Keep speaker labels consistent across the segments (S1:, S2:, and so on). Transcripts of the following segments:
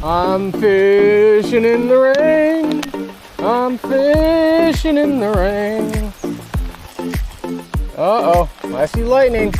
S1: I'm fishing in the rain. I'm fishing in the rain. Uh-oh, I see lightning.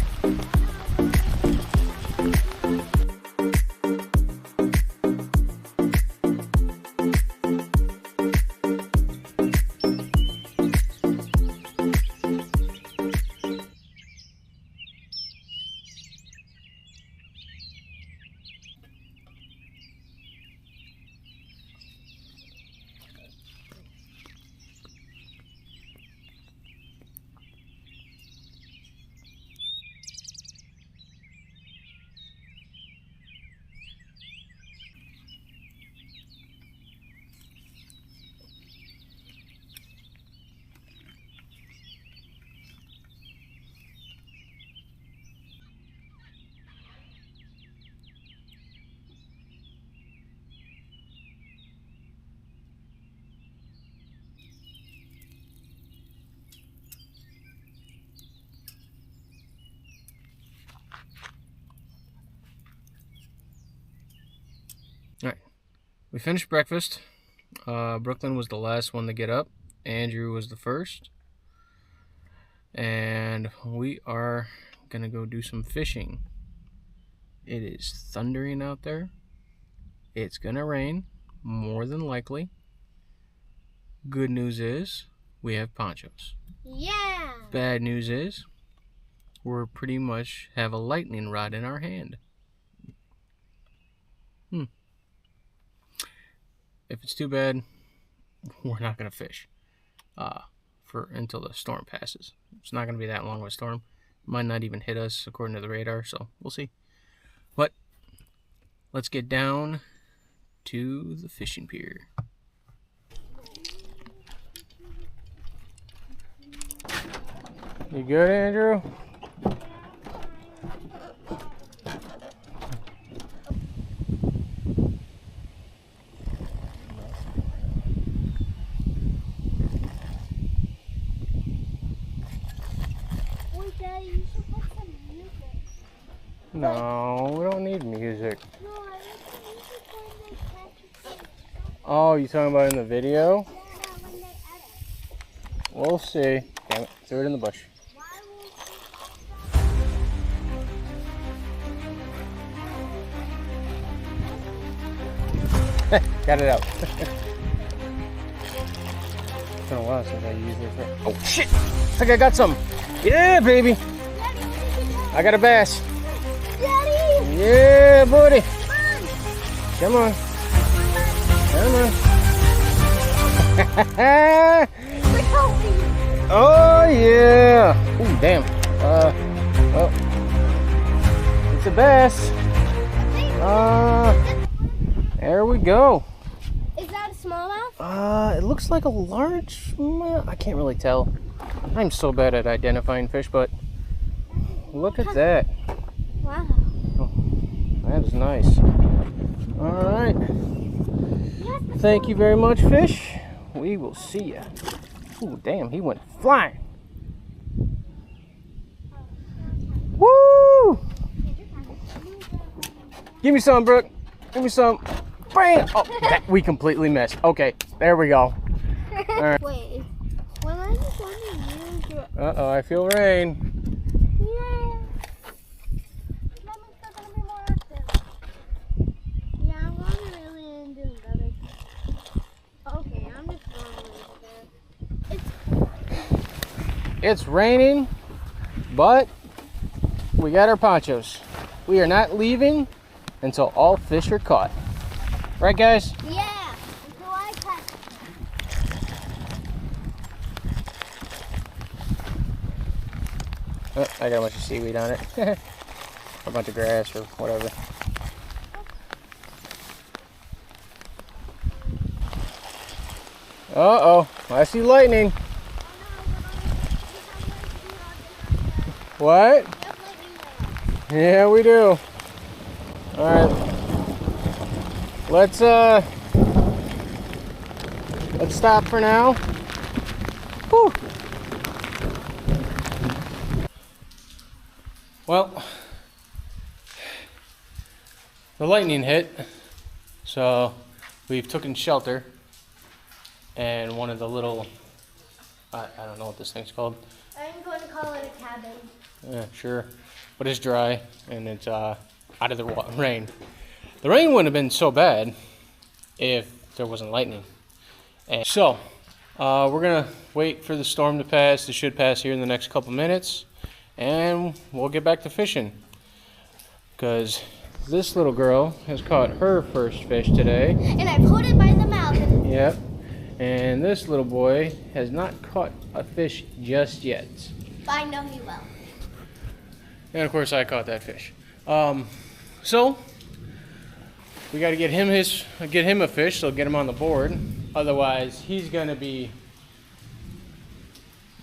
S1: All right, we finished breakfast. Brooklyn was the last one to get up. Andrew was the first. And we are gonna go do some fishing. It is thundering out there. It's gonna rain, more than likely. Good news is we have ponchos.
S2: Yeah.
S1: Bad news is we're pretty much have a lightning rod in our hand. If it's too bad, we're not gonna fish until the storm passes. It's not gonna be that long of a storm. Might not even hit us according to the radar, so we'll see. But let's get down to the fishing pier. You good, Andrew?
S2: Daddy, you should put some music.
S1: No, we don't need music.
S2: No, I like the music when they catch it.
S1: Oh, you talking about in the video?
S2: Yeah, when they edit.
S1: We'll see. Damn it, throw it in the bush.
S2: Why will
S1: Got it out. It's been a while since I used it for... Oh, shit! I think I got some. Yeah, baby.
S2: Daddy,
S1: I got a bass.
S2: Daddy!
S1: Yeah, buddy.
S2: Come on!
S1: Come on. Come on.
S2: Look how big.
S1: Oh, yeah. Ooh, damn. Oh. It's a bass. There we go.
S2: Is that a smallmouth?
S1: It looks like a large... I can't really tell. I'm so bad at identifying fish, but look at that.
S2: Wow.
S1: Oh, that is nice. All right. Thank you very much, fish. We will see ya. Ooh, damn, he went flying. Woo! Give me some, Brooke. Give me some. Bam! Oh, we completely missed. Okay, there we go. All right.
S2: Wait, when I just want to use your...
S1: Uh-oh, I feel rain.
S2: Yeah. That means they're going to be more active. Yeah, I'm going to really into another. Okay, I'm just going to there.
S1: It's raining, but we got our ponchos. We are not leaving until all fish are caught. Right, guys?
S2: Yeah, until I catch.
S1: Oh, I got a bunch of seaweed on it. A bunch of grass or whatever. Uh-oh, I see lightning. What? Yeah, we do. All right. Let's stop for now. Whew. Well, the lightning hit, So we've taken shelter, and one of the little, I don't know what this thing's called.
S2: I'm going to call it a cabin.
S1: Yeah, sure. But it's dry, and it's out of the rain. The rain wouldn't have been so bad if there wasn't lightning. And so, we're going to wait for the storm to pass. It should pass here in the next couple minutes. And we'll get back to fishing. Because this little girl has caught her first fish today.
S2: And I pulled it by the mouth.
S1: Yep. And this little boy has not caught a fish just yet.
S2: But I know he will.
S1: And of course I caught that fish. So we got to get him a fish, so get him on the board. Otherwise he's gonna be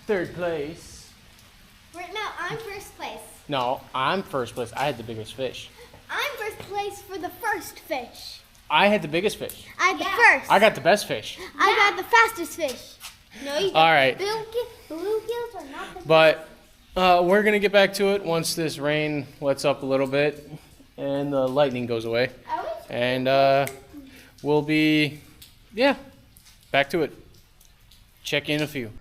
S1: third place.
S2: Right now I'm first place.
S1: No, I'm first place. I had the biggest fish.
S2: I'm first place for the first fish.
S1: I had the biggest fish.
S2: I had the first.
S1: I got the best fish.
S2: I got the fastest fish. No, you
S1: All right.
S2: Bluegills are not the
S1: But we're gonna get back to it once this rain lets up a little bit and the lightning goes away. And we'll be, back to it. Check in a few.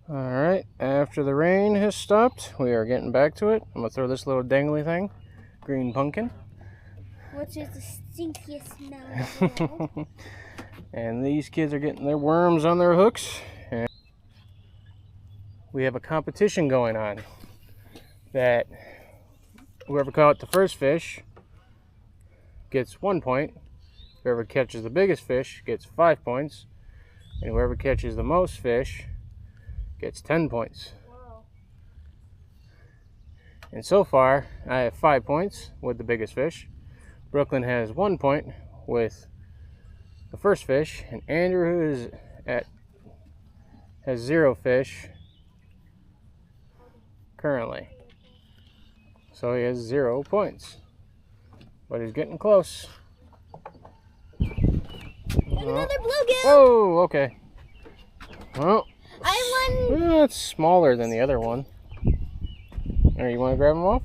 S1: All right, after the rain has stopped, we are getting back to it. I'm gonna throw this little dangly thing, green pumpkin.
S2: Which is the stinkiest smell in the world.
S1: And these kids are getting their worms on their hooks. And we have a competition going on that whoever caught the first fish gets 1 point. Whoever catches the biggest fish gets 5 points. And whoever catches the most fish gets 10 points.
S2: Whoa.
S1: And so far, I have 5 points with the biggest fish. Brooklyn has 1 point with the first fish, and Andrew has 0 fish currently. So he has 0 points. But he's getting close.
S2: Another bluegill.
S1: Oh, okay. Well,
S2: I won.
S1: it's smaller than the other one. All right, you want to grab him off?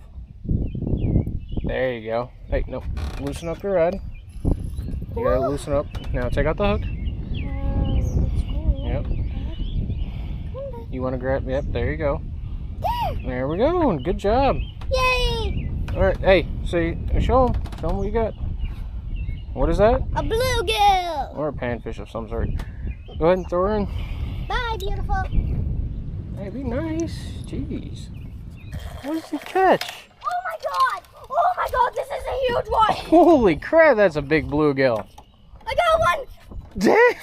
S1: There you go. Hey, no, loosen up your rod. You gotta loosen up. Now take out the hook. Yep. You want to grab? Yep. There you go. There we go. Good job.
S2: Yay!
S1: All right. Hey, see, show him. Show him what you got. What is that?
S2: A bluegill.
S1: Or a panfish of some sort. Go ahead and throw her in.
S2: Bye, beautiful.
S1: Hey, be nice. Jeez. What did you catch?
S2: Oh my god! Oh my god! This is a huge one.
S1: Holy crap! That's a big bluegill.
S2: I got one.
S1: Dang!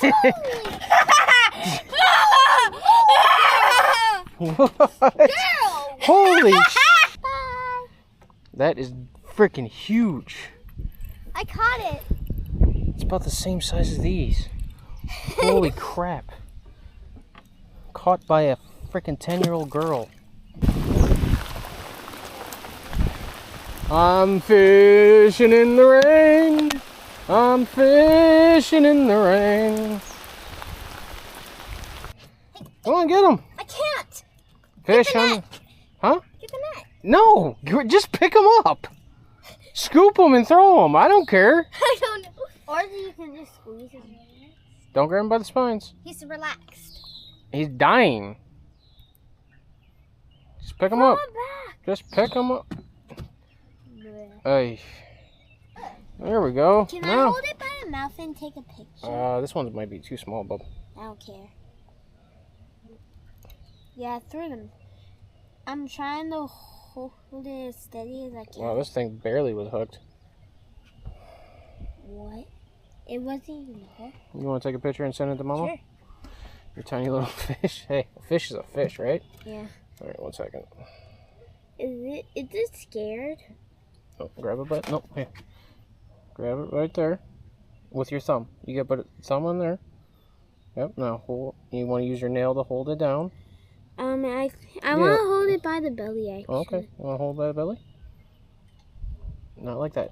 S1: What?
S2: Girl.
S1: Holy!
S2: Bye.
S1: That is freaking huge.
S2: I caught it.
S1: It's about the same size as these. Holy crap. Caught by a freaking 10-year-old girl. I'm fishing in the rain. I'm fishing in the rain. Come on, get him.
S2: I can't.
S1: Fish
S2: the
S1: on.
S2: net.
S1: Huh?
S2: Get the net.
S1: No, just pick them up. Scoop them and throw them. I don't care.
S2: I don't know. Or you can just squeeze his legs.
S1: Don't grab him by the spines.
S2: He's relaxed.
S1: He's dying. Just pick him
S2: Throw
S1: up.
S2: him back.
S1: Just pick him up.
S2: Bleh.
S1: Hey. There we go.
S2: Can I hold it by the mouth and take a picture?
S1: This one might be too small, bub.
S2: I don't care. Yeah, throw them. I'm trying to hold it as steady as I can.
S1: Wow, this thing barely was hooked.
S2: What? It wasn't even hooked.
S1: You want to take a picture and send it to Mama?
S2: Sure.
S1: Your tiny little fish. Hey, a fish is a fish, right?
S2: Yeah.
S1: All right, 1 second.
S2: Is it scared?
S1: Oh, grab it, but no, here. Grab it right there with your thumb. You got put thumb on there. Yep. Now hold. You want to use your nail to hold it down.
S2: I want to hold it by the belly, actually.
S1: Oh, okay. You want to hold by the belly? Not like that.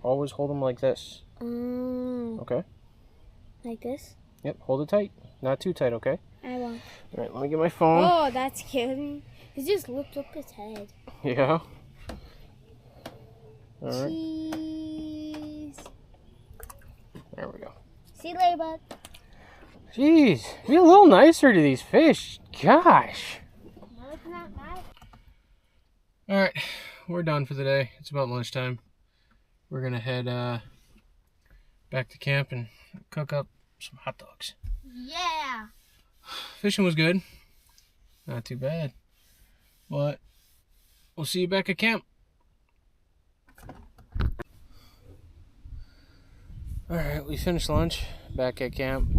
S1: Always hold them like this. Okay.
S2: Like this?
S1: Yep. Hold it tight. Not too tight, okay?
S2: I won't.
S1: All right. Let me get my phone.
S2: Oh, that's scary. He just lifted up his head.
S1: Yeah. All right.
S2: Cheese.
S1: There we go.
S2: See you later, bud.
S1: Jeez, be a little nicer to these fish. Gosh.
S2: No, it's not nice.
S1: Alright, we're done for the day. It's about lunchtime. We're gonna head back to camp and cook up some hot dogs.
S2: Yeah.
S1: Fishing was good. Not too bad. But we'll see you back at camp. Alright, we finished lunch back at camp.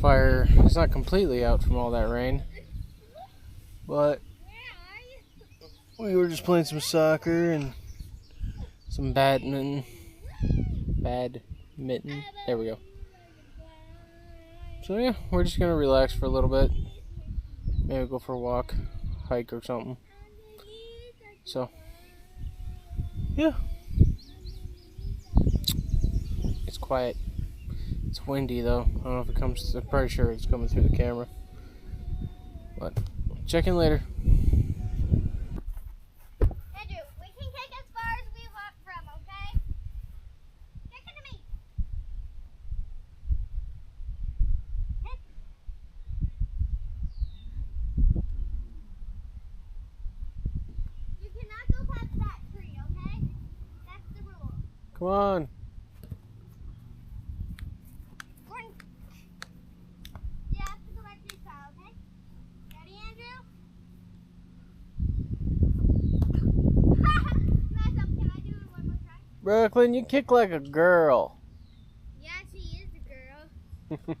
S1: Fire is not completely out from all that rain, but we were just playing some soccer and some badminton. There we go. So yeah, we're just gonna relax for a little bit. Maybe go for a walk, hike or something. So yeah. It's quiet. It's windy though. I don't know if it comes. I'm pretty sure it's coming through the camera. But check in later.
S2: Andrew, we can take as far as we want from, okay? Check into me. You cannot go past that tree, okay? That's the rule.
S1: Come on.
S2: You have to go back to your car, okay? Ready, Andrew? Mess up. Can I do it one more time?
S1: Brooklyn, you kick like a girl.
S2: Yeah, she is a girl.